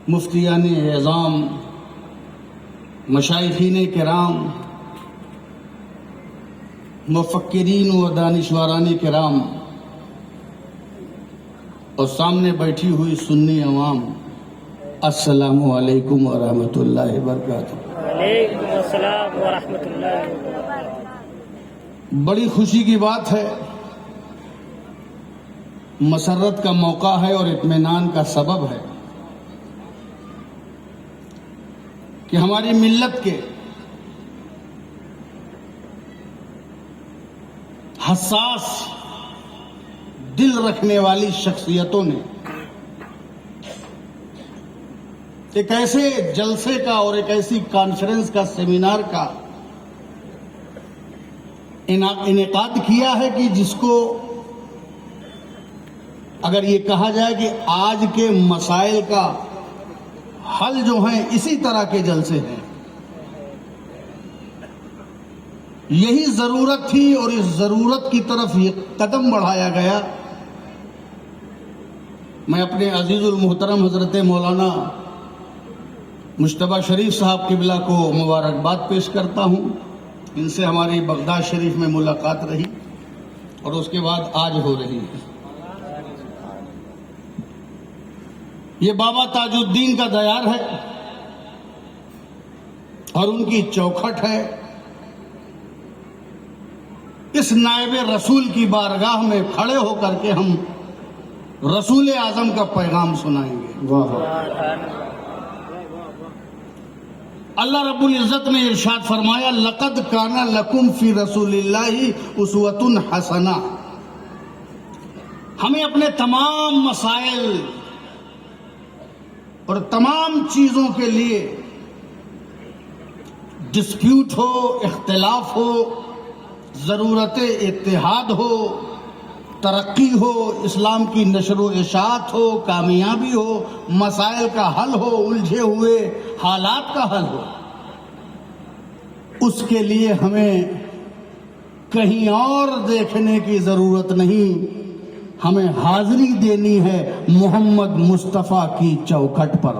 مفتیان اعظام، مشائخین کرام، مفکرین و دانشوران کرام اور سامنے بیٹھی ہوئی سنی عوام، السلام علیکم ورحمۃ اللہ وبرکاتہ۔ وعلیکم السلام ورحمۃ اللہ وبرکاتہ۔ بڑی خوشی کی بات ہے، مسرت کا موقع ہے اور اطمینان کا سبب ہے کہ ہماری ملت کے حساس دل رکھنے والی شخصیتوں نے ایک ایسے جلسے کا اور ایک ایسی کانفرنس کا، سیمینار کا انعقاد کیا ہے کہ جس کو اگر یہ کہا جائے کہ آج کے مسائل کا حل جو ہیں اسی طرح کے جلسے ہیں، یہی ضرورت تھی اور اس ضرورت کی طرف یہ قدم بڑھایا گیا۔ میں اپنے عزیز المحترم حضرت مولانا مجتبیٰ شریف صاحب قبلہ کو مبارکباد پیش کرتا ہوں۔ ان سے ہماری بغداد شریف میں ملاقات رہی اور اس کے بعد آج ہو رہی ہے۔ یہ بابا تاج الدین کا دیار ہے اور ان کی چوکھٹ ہے۔ اس نائب رسول کی بارگاہ میں کھڑے ہو کر کے ہم رسول اعظم کا پیغام سنائیں گے۔ اللہ رب العزت نے ارشاد فرمایا، لقد کان لکم فی رسول اللہ اسوۃ حسنہ۔ ہمیں اپنے تمام مسائل اور تمام چیزوں کے لیے، ڈسپیوٹ ہو، اختلاف ہو، ضرورت اتحاد ہو، ترقی ہو، اسلام کی نشر و اشاعت ہو، کامیابی ہو، مسائل کا حل ہو، الجھے ہوئے حالات کا حل ہو، اس کے لیے ہمیں کہیں اور دیکھنے کی ضرورت نہیں، ہمیں حاضری دینی ہے محمد مصطفیٰ کی چوکھٹ پر۔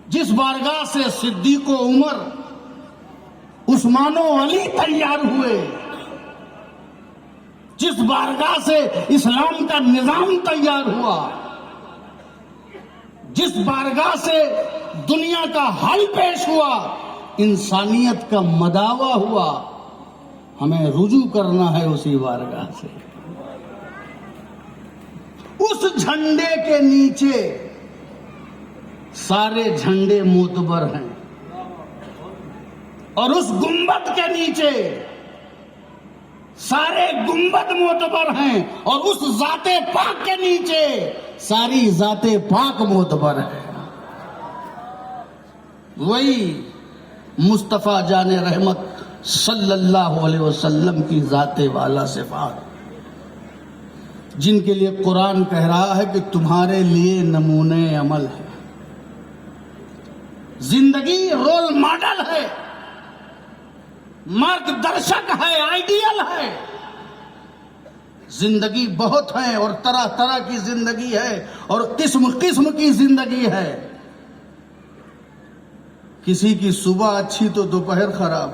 جس بارگاہ سے صدیق و عمر، عثمان و علی تیار ہوئے، جس بارگاہ سے اسلام کا نظام تیار ہوا، جس بارگاہ سے دنیا کا حل پیش ہوا، انسانیت کا مداوع ہوا، ہمیں رجوع کرنا ہے اسی بارگاہ سے۔ اس جھنڈے کے نیچے سارے جھنڈے معتبر ہیں اور اس گنبد کے نیچے سارے گنبد معتبر ہیں اور اس ذات پاک کے نیچے ساری ذات پاک معتبر ہے۔ وہی مصطفیٰ جان رحمت صلی اللہ علیہ وسلم کی ذات والا صفات، جن کے لیے قرآن کہہ رہا ہے کہ تمہارے لیے نمونے عمل ہے، زندگی رول ماڈل ہے، مارگ درشک ہے، آئیڈیل ہے۔ زندگی بہت ہے اور طرح طرح کی زندگی ہے اور قسم قسم کی زندگی ہے۔ کسی کی صبح اچھی تو دوپہر خراب،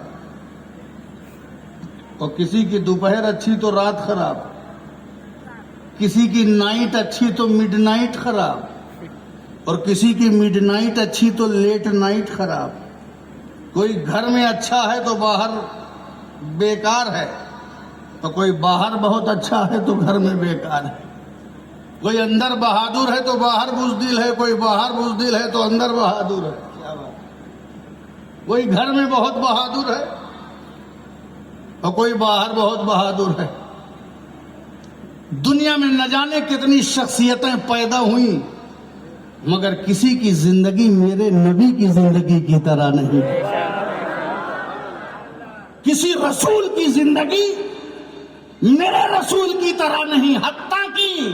اور کسی کی دوپہر اچھی تو رات خراب، کسی کی نائٹ اچھی تو مڈ نائٹ خراب، اور کسی کی مڈ نائٹ اچھی تو لیٹ نائٹ خراب۔ کوئی گھر میں اچھا ہے تو باہر بیکار ہے، تو کوئی باہر بہت اچھا ہے تو گھر میں بیکار ہے۔ کوئی اندر بہادر ہے تو باہر بزدل ہے، کوئی باہر بزدل ہے تو اندر بہادر ہے۔ کیا بات! کوئی گھر میں بہت بہادر ہے اور کوئی باہر بہت بہادر ہے۔ دنیا میں نہ جانے کتنی شخصیتیں پیدا ہوئیں، مگر کسی کی زندگی میرے نبی کی زندگی کی طرح نہیں۔ کسی رسول کی زندگی میرے رسول کی طرح نہیں، حتیٰ کہ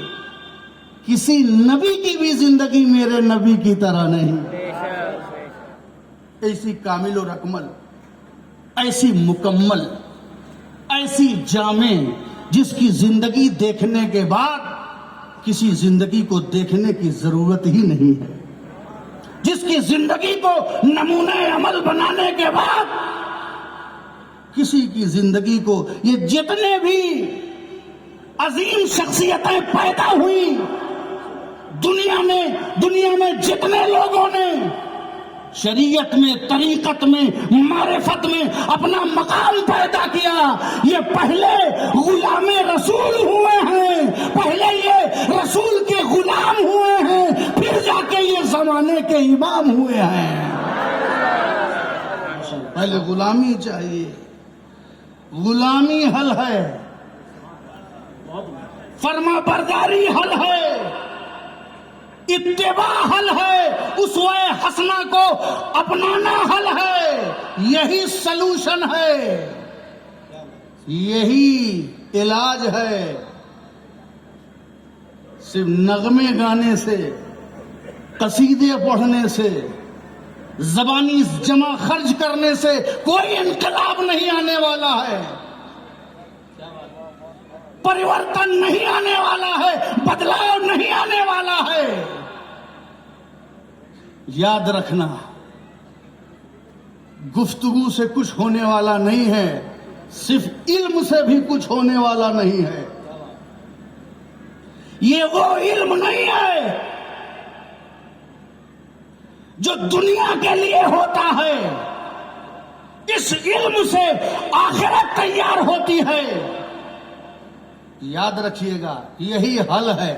کسی نبی کی بھی زندگی میرے نبی کی طرح نہیں۔ ایسی کامل و اکمل، ایسی مکمل، ایسی جامع، جس کی زندگی دیکھنے کے بعد کسی زندگی کو دیکھنے کی ضرورت ہی نہیں ہے، جس کی زندگی کو نمونہ عمل بنانے کے بعد کسی کی زندگی کو، یہ جتنے بھی عظیم شخصیتیں پیدا ہوئی دنیا میں جتنے لوگوں نے شریعت میں، طریقت میں، معرفت میں اپنا مقام پیدا کیا، یہ پہلے غلام رسول ہوئے ہیں، پہلے یہ رسول کے غلام ہوئے ہیں، پھر جا کے یہ زمانے کے امام ہوئے ہیں۔ پہلے غلامی چاہیے، غلامی حل ہے، فرما برداری حل ہے، اتباع حل ہے، اسوہ حسنہ کو اپنانا حل ہے، یہی سلوشن ہے، یہی علاج ہے۔ صرف نغمے گانے سے، قصیدے پڑھنے سے، زبانی جمع خرچ کرنے سے کوئی انقلاب نہیں آنے والا ہے، پریورتن نہیں آنے والا ہے، بدلاؤ نہیں آنے والا ہے۔ یاد رکھنا، گفتگو سے کچھ ہونے والا نہیں ہے، صرف علم سے بھی کچھ ہونے والا نہیں ہے۔ یہ وہ علم نہیں ہے جو دنیا کے لیے ہوتا ہے، اس علم سے آخرت تیار ہوتی ہے۔ یاد رکھیے گا، یہی حل ہے۔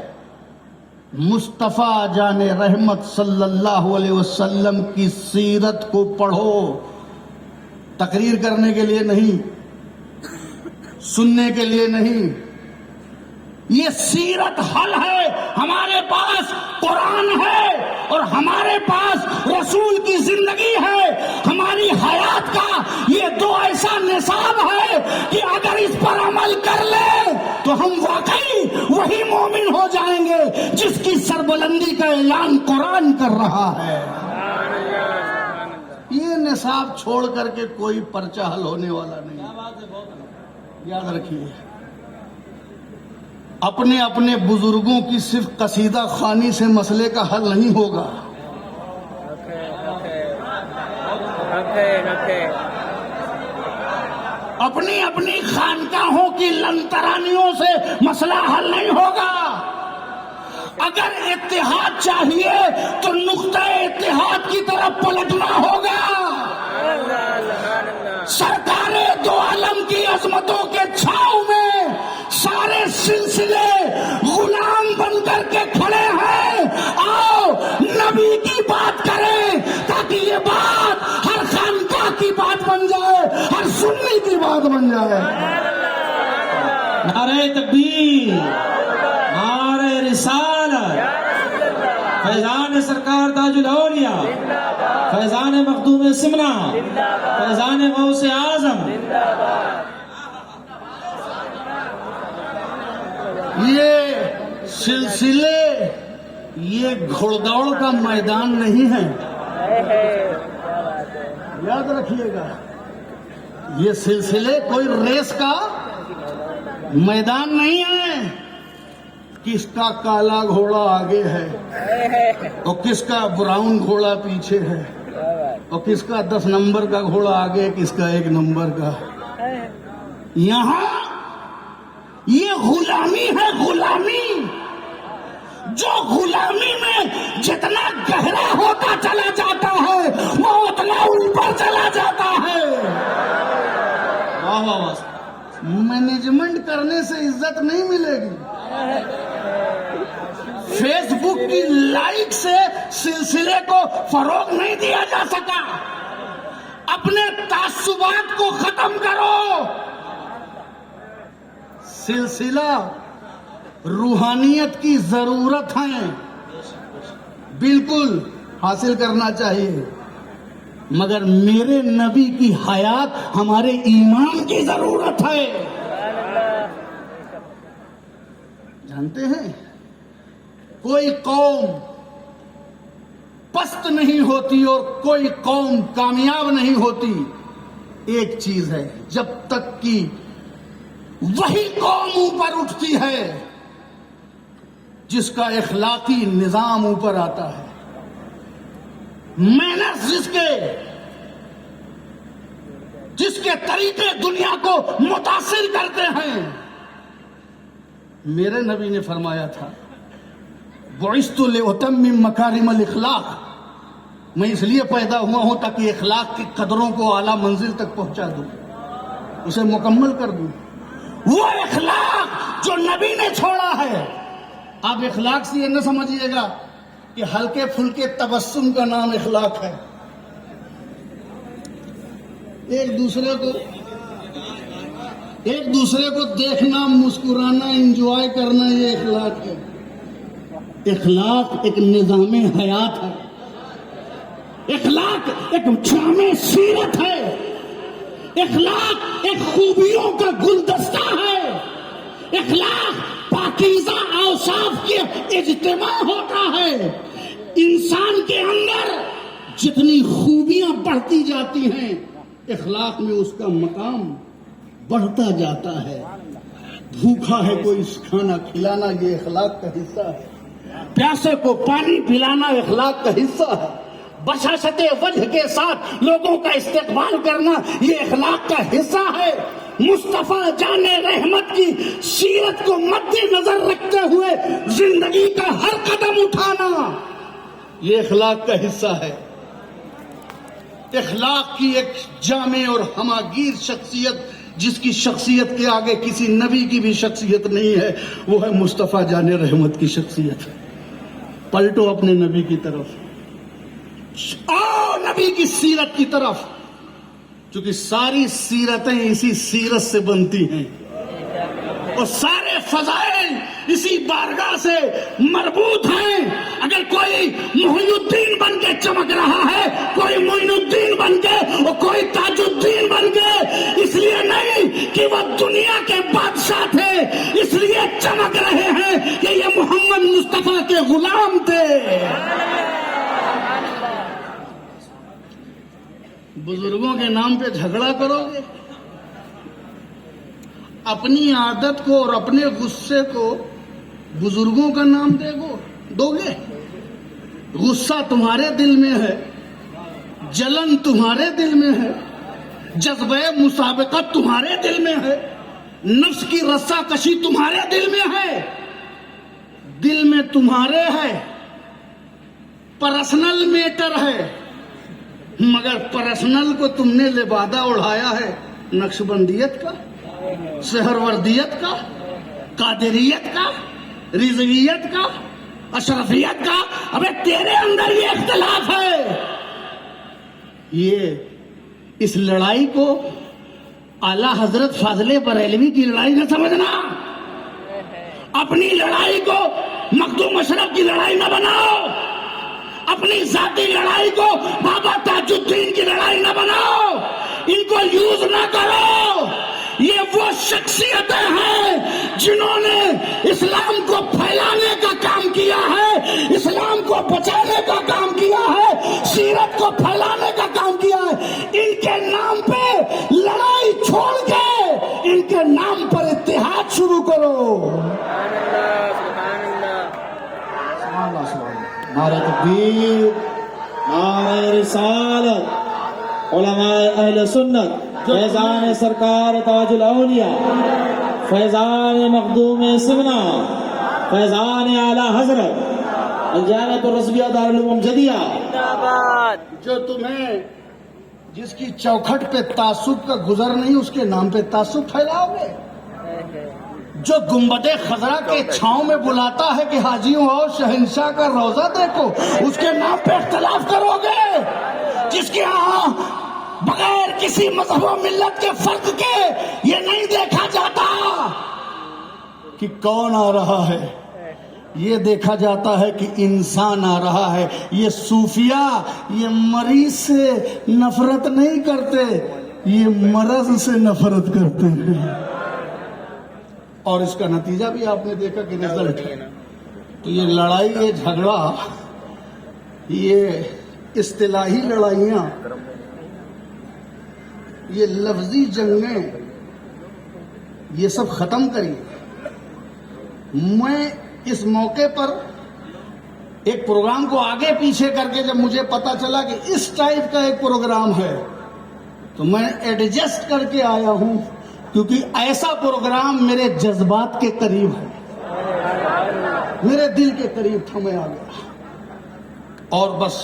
مصطفیٰ جان رحمت صلی اللہ علیہ وسلم کی سیرت کو پڑھو، تقریر کرنے کے لیے نہیں، سننے کے لیے نہیں، یہ سیرت حل ہے۔ ہمارے پاس قرآن ہے اور ہمارے پاس رسول کی زندگی ہے، ہماری حیات کا یہ دو ایسا نصاب ہے کہ اگر اس پر عمل کر لیں تو ہم واقعی وہی مومن ہو جائیں گے جس کی سربلندی کا اعلان قرآن کر رہا ہے۔ یہ نصاب چھوڑ کر کے کوئی پرچہ حل ہونے والا نہیں، یاد رکھیے۔ اپنے اپنے بزرگوں کی صرف قصیدہ خوانی سے مسئلے کا حل نہیں ہوگا۔ اپنی اپنی خانقاہوں کی لنترانیوں سے مسئلہ حل نہیں ہوگا۔ اگر اتحاد چاہیے تو نقطہ اتحاد کی طرف پلٹنا ہوگا۔ سرکار دو عالم کی عظمتوں کے چھاؤں میں سارے سلسلے غلام بن کر کے کھڑے ہیں۔ آؤ نبی کی بات کریں تاکہ یہ بات ہر خانقاہ کی بات بن جائے، ہر سنی کی بات بن جائے۔ نعرہ تکبیر، نعرہ رسالت، فیضان سرکار تاج الاولیاء، فیضان مخدوم سمنا، فیضان غوث اعظم۔ یہ سلسلے یہ گھوڑ دوڑ کا میدان نہیں ہے، یاد رکھیے گا۔ یہ سلسلے کوئی ریس کا میدان نہیں ہے، کس کا کالا گھوڑا آگے ہے اور کس کا براؤن گھوڑا پیچھے ہے، اور کس کا 10 نمبر کا گھوڑا آگے، کس کا 1 نمبر کا۔ یہاں یہ غلامی ہے، غلامی جو غلامی میں جتنا گہرا ہوتا چلا جاتا ہے وہ اتنا اوپر چلا جاتا ہے۔ واہ واہ واہ۔ مینجمنٹ کرنے سے عزت نہیں ملے گی، فیس بک کی لائک سے سلسلے کو فروغ نہیں دیا جا سکا۔ اپنے تعصبات کو ختم کرو۔ سلسلہ روحانیت کی ضرورت ہے، بالکل حاصل کرنا چاہیے، مگر میرے نبی کی حیات ہمارے ایمان کی ضرورت ہے۔ جانتے ہیں کوئی قوم پست نہیں ہوتی اور کوئی قوم کامیاب نہیں ہوتی، ایک چیز ہے، جب تک کہ وہی قوم اوپر اٹھتی ہے جس کا اخلاقی نظام اوپر آتا ہے، مینرز جس کے طریقے دنیا کو متاثر کرتے ہیں۔ میرے نبی نے فرمایا تھا بعثت لأتمم مکارم الاخلاق، میں اس لیے پیدا ہوا ہوں تاکہ اخلاق کی قدروں کو اعلیٰ منزل تک پہنچا دوں، اسے مکمل کر دوں۔ وہ اخلاق جو نبی نے چھوڑا ہے، آپ اخلاق سے یہ نہ سمجھیے گا کہ ہلکے پھلکے تبسم کا نام اخلاق ہے، ایک دوسرے کو دیکھنا، مسکرانا، انجوائے کرنا، یہ اخلاق ہے۔ اخلاق ایک نظام حیات ہے، اخلاق ایک جامع سیرت ہے، اخلاق ایک خوبیوں کا گلدستہ ہے، اخلاق پاکیزہ اوصاف کے اجتماع ہوتا ہے۔ انسان کے اندر جتنی خوبیاں بڑھتی جاتی ہیں، اخلاق میں اس کا مقام بڑھتا جاتا ہے۔ بھوکا ہے کوئی کھانا کھلانا، یہ اخلاق کا حصہ ہے۔ پیاسے کو پانی پلانا اخلاق کا حصہ ہے۔ بشاشت وجہ کے ساتھ لوگوں کا استقبال کرنا یہ اخلاق کا حصہ ہے۔ مصطفیٰ جان رحمت کی سیرت کو مد نظر رکھتے ہوئے زندگی کا ہر قدم اٹھانا یہ اخلاق کا حصہ ہے۔ اخلاق کی ایک جامع اور ہماگیر شخصیت، جس کی شخصیت کے آگے کسی نبی کی بھی شخصیت نہیں ہے، وہ ہے مصطفیٰ جان رحمت کی شخصیت۔ پلٹو اپنے نبی کی طرف، آؤ نبی کی سیرت کی طرف، چونکہ ساری سیرتیں اسی سیرت سے بنتی ہیں اور سارے فضائل اسی بارگاہ سے مربوط ہیں۔ اگر کوئی محی الدین بن کے چمک رہا ہے، کوئی معین الدین بن کے اور کوئی تاج الدین بن کے، اس لیے نہیں کہ وہ دنیا کے بادشاہ تھے، اس لیے چمک رہے ہیں کہ یہ محمد مصطفیٰ کے غلام تھے۔ بزرگوں کے نام پہ جھگڑا کرو گے، اپنی عادت کو اور اپنے غصے کو بزرگوں کا نام دو گے۔ غصہ تمہارے دل میں ہے، جلن تمہارے دل میں ہے، جذبہ مسابقت تمہارے دل میں ہے، نفس کی رسا کشی تمہارے دل میں ہے، دل میں تمہارے ہے، پرسنل میٹر ہے، مگر پرسنل کو تم نے لبادہ اڑایا ہے نقشبندیت کا، سہروردیت کا، قادریت کا، رضویت کا، اشرفیت کا۔ ابے تیرے اندر یہ اختلاف ہے۔ یہ اس لڑائی کو اعلی حضرت فاضل بریلوی کی لڑائی نہ سمجھنا، اپنی لڑائی کو مخدوم اشرف کی لڑائی نہ بناؤ، اپنی ذاتی لڑائی کو بابا تاج الدین کی لڑائی نہ بناؤ، ان کو یوز نہ کرو۔ یہ وہ شخصیتیں ہیں جنہوں نے اسلام کو پھیلانے کا کام کیا ہے، اسلام کو بچانے کا کام کیا ہے، سیرت کو پھیلانے کا کام کیا ہے۔ ان کے نام پہ لڑائی چھوڑ کے ان کے نام پر اتحاد شروع کرو۔ نعرہ تکبیر، نعرہ رسالت، علماء اہل سنت، فیضان سرکار تاج الاولیاء، فیضان مخدوم سمنا، فیضان اعلی حضرت الجامعۃ الرضویہ دارالعلوم جدیہ۔ جو تمہیں جس کی چوکھٹ پہ تعصب کا گزر نہیں، اس کے نام پہ تعصب پھیلاؤ گے۔ جو گنبد خضرا کے چھاؤں میں بلاتا ہے کہ حاجیوں اور شہنشاہ کا روضہ دیکھو، اس کے نام پہ اختلاف کرو گے۔ جس کے یہاں بغیر کسی مذہب و ملت کے فرق کے یہ نہیں دیکھا جاتا کہ کون آ رہا ہے، یہ دیکھا جاتا ہے کہ انسان آ رہا ہے۔ یہ صوفیہ یہ مریض سے نفرت نہیں کرتے، یہ مرض سے نفرت کرتے ہیں، اور اس کا نتیجہ بھی آپ نے دیکھا کہ رزلٹ ہے۔ تو یہ لڑائی، یہ جھگڑا، یہ اصطلاحی لڑائیاں، یہ لفظی جنگیں، یہ سب ختم کریے۔ میں اس موقع پر ایک پروگرام کو آگے پیچھے کر کے جب مجھے پتا چلا کہ اس ٹائپ کا ایک پروگرام ہے تو میں ایڈجسٹ کر کے آیا ہوں، کیونکہ ایسا پروگرام میرے جذبات کے قریب ہے، میرے دل کے قریب تھا، میں آ گیا۔ اور بس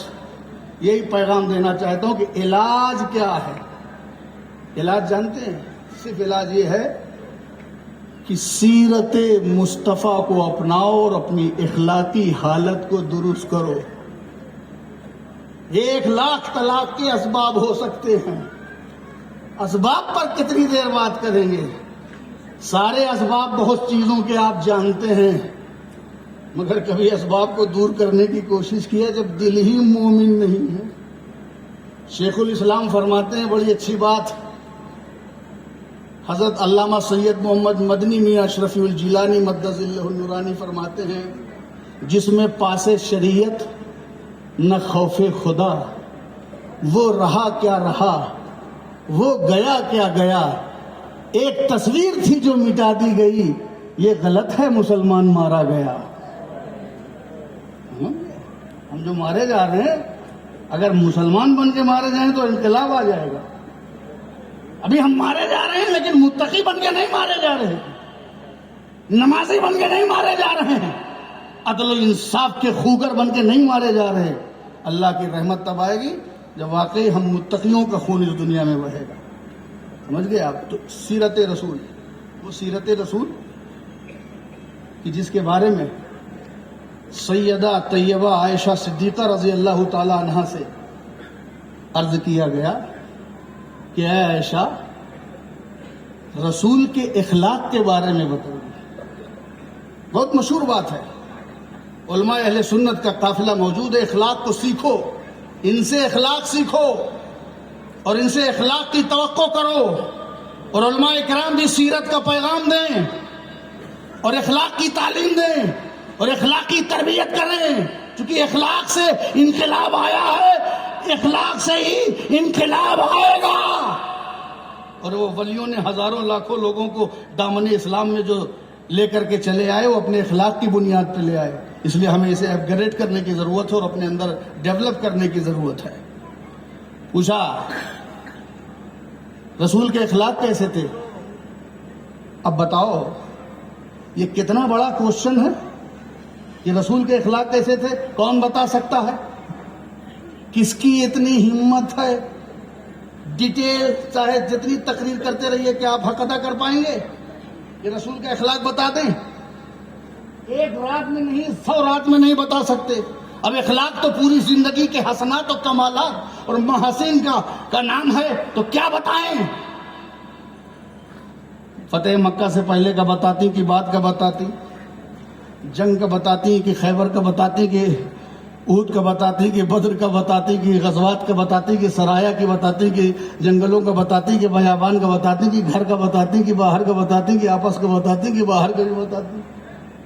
یہی پیغام دینا چاہتا ہوں کہ علاج کیا ہے؟ علاج جانتے ہیں؟ صرف علاج یہ ہے کہ سیرت مصطفیٰ کو اپناؤ اور اپنی اخلاقی حالت کو درست کرو۔ 1,00,000 طلاق کے اسباب ہو سکتے ہیں، اسباب پر کتنی دیر بات کریں گے؟ سارے اسباب بہت چیزوں کے آپ جانتے ہیں، مگر کبھی اسباب کو دور کرنے کی کوشش کی ہے جب دل ہی مومن نہیں ہے؟ شیخ الاسلام فرماتے ہیں بڑی اچھی بات، حضرت علامہ سید محمد مدنی میاں اشرفی الجیلانی مدد اللہ النورانی فرماتے ہیں، جس میں پاس شریعت نہ خوف خدا، وہ رہا کیا رہا، وہ گیا کیا گیا، ایک تصویر تھی جو مٹا دی گئی، یہ غلط ہے مسلمان مارا گیا۔ ہم جو مارے جا رہے ہیں اگر مسلمان بن کے مارے جائیں تو انقلاب آ جائے گا۔ ابھی ہم مارے جا رہے ہیں لیکن متقی بن کے نہیں مارے جا رہے، نمازی بن کے نہیں مارے جا رہے ہیں، عدل و انصاف کے خوگر بن کے نہیں مارے جا رہے۔ اللہ کی رحمت تب آئے گی جب واقعی ہم متقیوں کا خون اس دنیا میں بہے گا۔ سمجھ گئے آپ؟ تو سیرت رسول، وہ سیرت رسول کہ جس کے بارے میں سیدہ طیبہ عائشہ صدیقہ رضی اللہ تعالی عنہا سے عرض کیا گیا کہ اے عائشہ، رسول کے اخلاق کے بارے میں بتائیے۔ بہت مشہور بات ہے، علماء اہل سنت کا قافلہ موجود ہے، اخلاق کو سیکھو، ان سے اخلاق سیکھو اور ان سے اخلاق کی توقع کرو، اور علماء کرام بھی سیرت کا پیغام دیں اور اخلاق کی تعلیم دیں اور اخلاقی تربیت کریں، کیونکہ اخلاق سے انقلاب آیا ہے، اخلاق سے ہی انقلاب آئے گا۔ اور وہ ولیوں نے ہزاروں لاکھوں لوگوں کو دامن اسلام میں جو لے کر کے چلے آئے وہ اپنے اخلاق کی بنیاد پہ لے آئے، اس لیے ہمیں اسے اپ گریڈ کرنے کی ضرورت ہے اور اپنے اندر ڈیولپ کرنے کی ضرورت ہے۔ پوچھا رسول کے اخلاق کیسے تھے؟ اب بتاؤ، یہ کتنا بڑا کوشچن ہے کہ رسول کے اخلاق کیسے تھے؟ کون بتا سکتا ہے؟ کس کی اتنی ہمت ہے؟ ڈیٹیل چاہے جتنی تقریر کرتے رہیے کہ آپ حق ادا کر پائیں گے کہ رسول کے اخلاق بتا دیں؟ ایک رات میں نہیں، 100 رات میں نہیں بتا سکتے۔ اب اخلاق تو پوری زندگی کے حسنات و کمالات اور محاسن کا نام ہے، تو کیا بتائیں؟ فتح مکہ سے پہلے کا بتاتی کہ بعد کا بتاتی، جنگ کا بتاتی کہ خیبر کا بتاتی کہ احد کا بتاتی کہ بدر کا بتاتی کہ غزوات کا بتاتی کہ سرایا کی بتاتی کہ جنگلوں کا بتاتی کہ بیابان کا بتاتی کہ گھر کا بتاتی کہ باہر کا بتاتی کہ آپس کا بتاتی کہ باہر کا بھی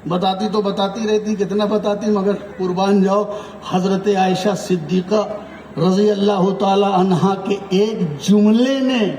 بتاتی تو بتاتی رہتی، کتنا بتاتی، مگر قربان جاؤ حضرت عائشہ صدیقہ رضی اللہ تعالی عنہا کے ایک جملے نے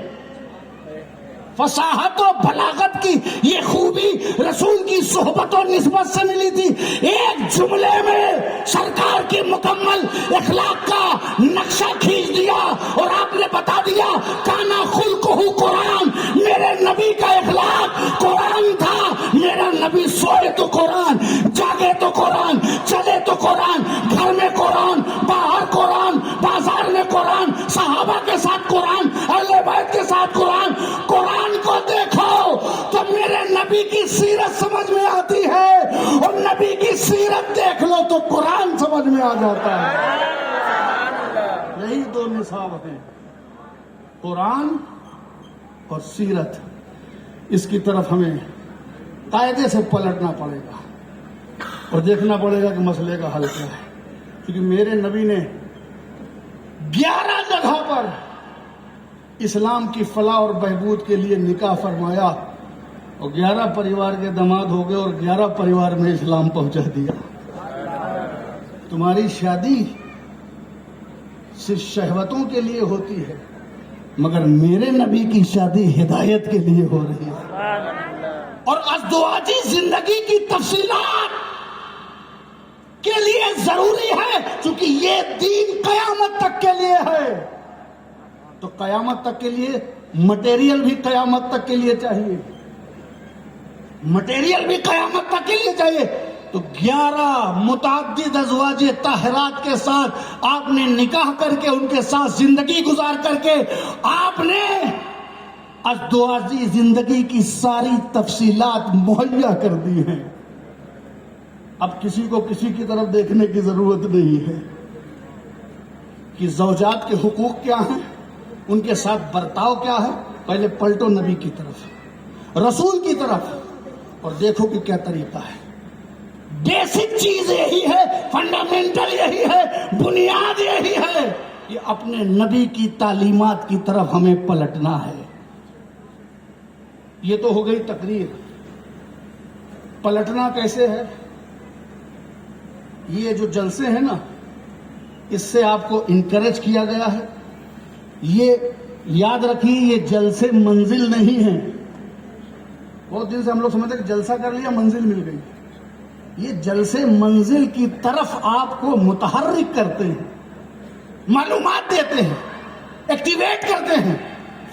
فصاحت و بلاغت کی یہ خوبی رسول کی صحبت و نسبت سے ملی تھی۔ ایک جملے میں سرکار کی مکمل اخلاق کا نقشہ کھینچ دیا اور آپ نے بتا دیا کانا خلقہ قرآن، میرے نبی کا اخلاق قرآن تھا۔ میرا نبی سوئے تو قرآن، جاگے تو قرآن، چلے تو قرآن، گھر میں قرآن، باہر قرآن، بازار میں قرآن، صحابہ کے ساتھ قرآن، اہل بیت کے ساتھ قرآن۔ قرآن کو دیکھو تو میرے نبی کی سیرت سمجھ میں آتی ہے، اور نبی کی سیرت دیکھ لو تو قرآن سمجھ میں آ جاتا ہے۔ یہی دو نصاب ہیں، قرآن اور سیرت۔ اس کی طرف ہمیں قاعدے سے پلٹنا پڑے گا اور دیکھنا پڑے گا کہ مسئلے کا حل کیا ہے، کیونکہ میرے نبی نے 11 جگہ پر اسلام کی فلاح اور بہبود کے لیے نکاح فرمایا، اور 11 پریوار کے داماد ہو گئے اور 11 پریوار میں اسلام پہنچا دیا۔ تمہاری شادی صرف شہوتوں کے لیے ہوتی ہے، مگر میرے نبی کی شادی ہدایت کے لیے ہو رہی ہے، اور ازدواجی زندگی کی تفصیلات کے لیے ضروری ہے، چونکہ یہ دین قیامت تک کے لیے ہے، تو قیامت تک کے لیے مٹیریل بھی قیامت تک کے لیے چاہیے، مٹیریل بھی قیامت تک کے لیے چاہیے۔ تو 11 متعدد ازواج طاہرات کے ساتھ آپ نے نکاح کر کے ان کے ساتھ زندگی گزار کر کے آپ نے ازدواجی زندگی کی ساری تفصیلات مہیا کر دی ہیں۔ اب کسی کو کسی کی طرف دیکھنے کی ضرورت نہیں ہے کہ زوجات کے حقوق کیا ہیں، ان کے ساتھ برتاؤ کیا ہے۔ پہلے پلٹو نبی کی طرف، رسول کی طرف، اور دیکھو کہ کیا طریقہ ہے۔ بیسک چیز یہی ہے، فنڈامنٹل یہی ہے، بنیاد یہی ہے کہ اپنے نبی کی تعلیمات کی طرف ہمیں پلٹنا ہے۔ یہ تو ہو گئی تقریر، پلٹنا کیسے ہے؟ یہ جو جلسے ہیں نا، اس سے آپ کو انکریج کیا گیا ہے۔ یہ یاد رکھیے، یہ جلسے منزل نہیں ہیں۔ بہت دن سے ہم لوگ سمجھتے کہ جلسہ کر لیا منزل مل گئی، یہ جلسے منزل کی طرف آپ کو متحرک کرتے ہیں، معلومات دیتے ہیں، ایکٹیویٹ کرتے ہیں،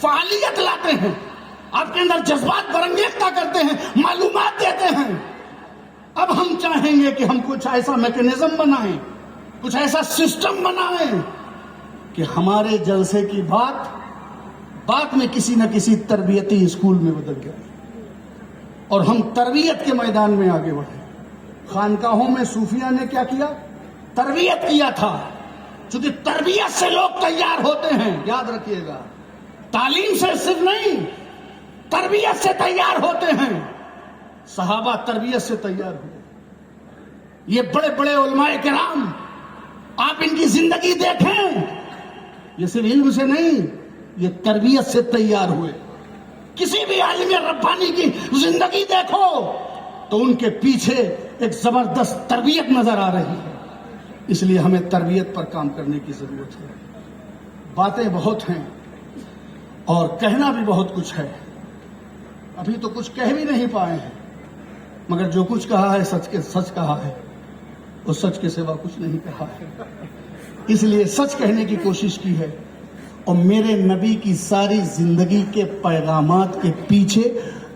فعالیت لاتے ہیں، آپ کے اندر جذبات برانگیختہ کرتے ہیں، معلومات دیتے ہیں۔ اب ہم چاہیں گے کہ ہم کچھ ایسا میکینزم بنائیں، کچھ ایسا سسٹم بنائیں کہ ہمارے جلسے کی بات میں کسی نہ کسی تربیتی اسکول میں بدل جائے اور ہم تربیت کے میدان میں آگے بڑھیں۔ خانقاہوں میں صوفیہ نے کیا کیا؟ تربیت کیا تھا، چونکہ تربیت سے لوگ تیار ہوتے ہیں۔ یاد رکھیے گا، تعلیم سے صرف نہیں، تربیت سے تیار ہوتے ہیں۔ صحابہ تربیت سے تیار ہوئے، یہ بڑے بڑے علماء کرام، آپ ان کی زندگی دیکھیں، یہ صرف علم سے نہیں، یہ تربیت سے تیار ہوئے۔ کسی بھی عالم ربانی کی زندگی دیکھو تو ان کے پیچھے ایک زبردست تربیت نظر آ رہی ہے۔ اس لیے ہمیں تربیت پر کام کرنے کی ضرورت ہے۔ باتیں بہت ہیں اور کہنا بھی بہت کچھ ہے، ابھی تو کچھ کہہ بھی نہیں پائے ہیں، مگر جو کچھ کہا ہے سچ کہا ہے، اور سچ کے سوا کچھ نہیں کہا ہے۔ اس لیے سچ کہنے کی کوشش کی ہے، اور میرے نبی کی ساری زندگی کے پیغامات کے پیچھے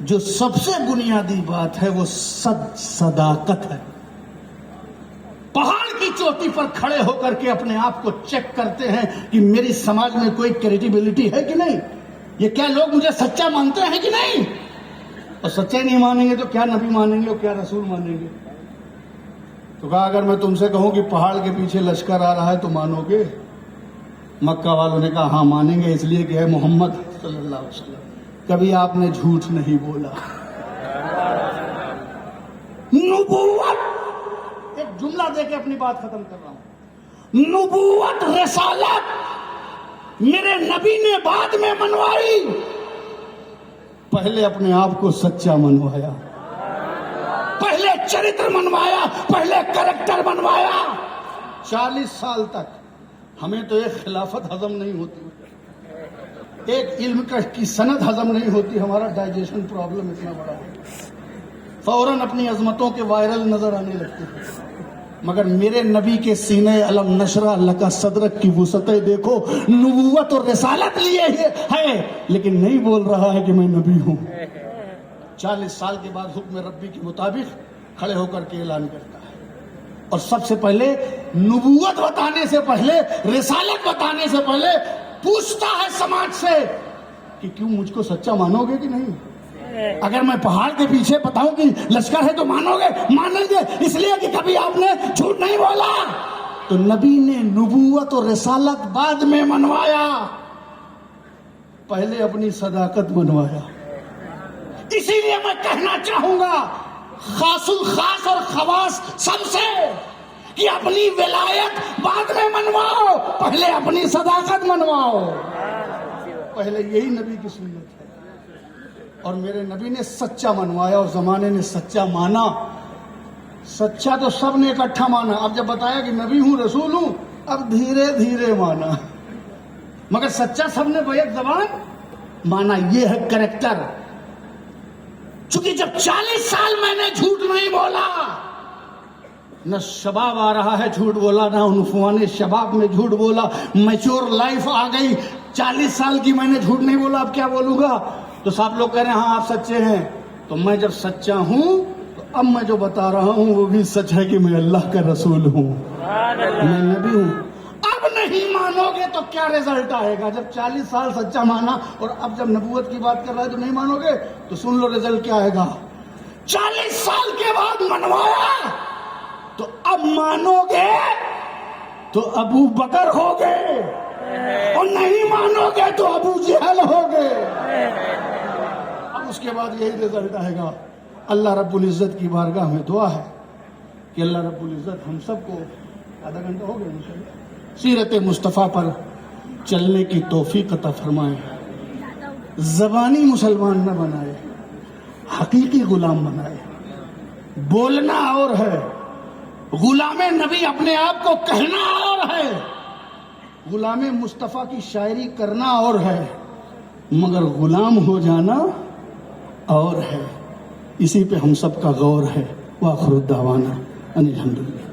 جو سب سے بنیادی بات ہے وہ صداقت ہے۔ پہاڑ کی چوٹی پر کھڑے ہو کر کے اپنے آپ کو چیک کرتے ہیں کہ میری سماج میں کوئی کریڈیبلٹی ہے کہ نہیں، یہ کیا لوگ مجھے سچا مانتے ہیں کہ نہیں، اور سچے نہیں مانیں گے تو کیا نبی مانیں گے اور کیا رسول مانیں گے۔ تو کہا اگر میں تم سے کہوں کہ پہاڑ کے پیچھے لشکر آ رہا ہے تو مانو گے؟ مکہ والوں نے کہا ہاں مانیں گے، اس لیے کہ ہے محمد صلی اللہ علیہ وسلم، کبھی آپ نے جھوٹ نہیں بولا۔ نبوت، ایک جملہ دے کے اپنی بات ختم کر رہا ہوں، نبوت رسالت میرے نبی نے بعد میں منوائی، پہلے اپنے آپ کو سچا منوایا، پہلے چرتر منوایا، پہلے کریکٹر منوایا۔ 40 سال تک ہمیں تو ایک خلافت ہضم نہیں ہوتی، ایک علم کی سند ہضم نہیں ہوتی، ہمارا ڈائجیشن پرابلم اتنا بڑا ہے، فوراً اپنی عظمتوں کے وائرل نظر آنے لگتے ہیں۔ مگر میرے نبی کے سینے علم نشرہ لکا صدرک کی وسعتیں دیکھو، نبوت اور رسالت لیے ہے لیکن نہیں بول رہا ہے کہ میں نبی ہوں۔ 40 سال کے بعد حکم ربی کے مطابق کھڑے ہو کر کے اعلان کرتا ہے، اور سب سے پہلے نبوت بتانے سے پہلے، رسالت بتانے سے پہلے پوچھتا ہے سماج سے کہ کیوں مجھ کو سچا مانو گے کہ نہیں؟ اگر میں پہاڑ کے پیچھے بتاؤں کہ لشکر ہے تو مانو گے؟ مانیں گے، اس لیے کہ کبھی آپ نے جھوٹ نہیں بولا۔ تو نبی نے نبوت اور رسالت بعد میں منوایا، پہلے اپنی صداقت منوایا۔ اسی لیے میں کہنا چاہوں گا خاص الخاص اور خواص سب سے کہ اپنی ولایت بعد میں منواؤ، پہلے اپنی صداقت منواؤ۔ پہلے یہی نبی کی سنت ہے، اور میرے نبی نے سچا منوایا اور زمانے نے سچا مانا۔ سچا تو سب نے اکٹھا مانا، اب جب بتایا کہ نبی ہوں رسول ہوں اب دھیرے دھیرے مانا، مگر سچا سب نے بیک زبان مانا۔ یہ ہے کریکٹر، چونکہ جب 40 سال میں نے جھوٹ نہیں بولا، نہ شباب آ رہا ہے جھوٹ بولا، نہ عنفوان شباب میں جھوٹ بولا، میچور لائف آ گئی، 40 سال کی میں نے جھوٹ نہیں بولا، اب کیا بولوں گا؟ تو صاحب لوگ کہہ رہے ہیں ہاں آپ سچے ہیں، تو میں جب سچا ہوں تو اب میں جو بتا رہا ہوں وہ بھی سچ ہے کہ میں اللہ کا رسول ہوں، میں نبی ہوں۔ اب نہیں مانو گے تو کیا رزلٹ آئے گا؟ جب 40 سال سچا مانا اور اب جب نبوت کی بات کر رہا ہے تو نہیں مانو گے، تو سن لو رزلٹ کیا آئے گا۔ 40 سال کے بعد منوایا تو اب مانو گے تو ابو بکر ہو گئے، اور نہیں مانو گے تو ابو جہل ہو گئے۔ اب اس کے بعد یہی رزلٹ آئے گا۔ اللہ رب العزت کی بارگاہ میں دعا ہے کہ اللہ رب العزت ہم سب کو، آدھا گھنٹہ ہو گیا انشاءاللہ، سیرت مصطفیٰ پر چلنے کی توفیق عطا فرمائے، زبانی مسلمان نہ بنائے، حقیقی غلام بنائے۔ بولنا اور ہے، غلام نبی اپنے آپ کو کہنا اور ہے، غلام مصطفیٰ کی شاعری کرنا اور ہے، مگر غلام ہو جانا اور ہے۔ اسی پہ ہم سب کا غور ہے۔ وآخر الدعوانا ان الحمدللہ۔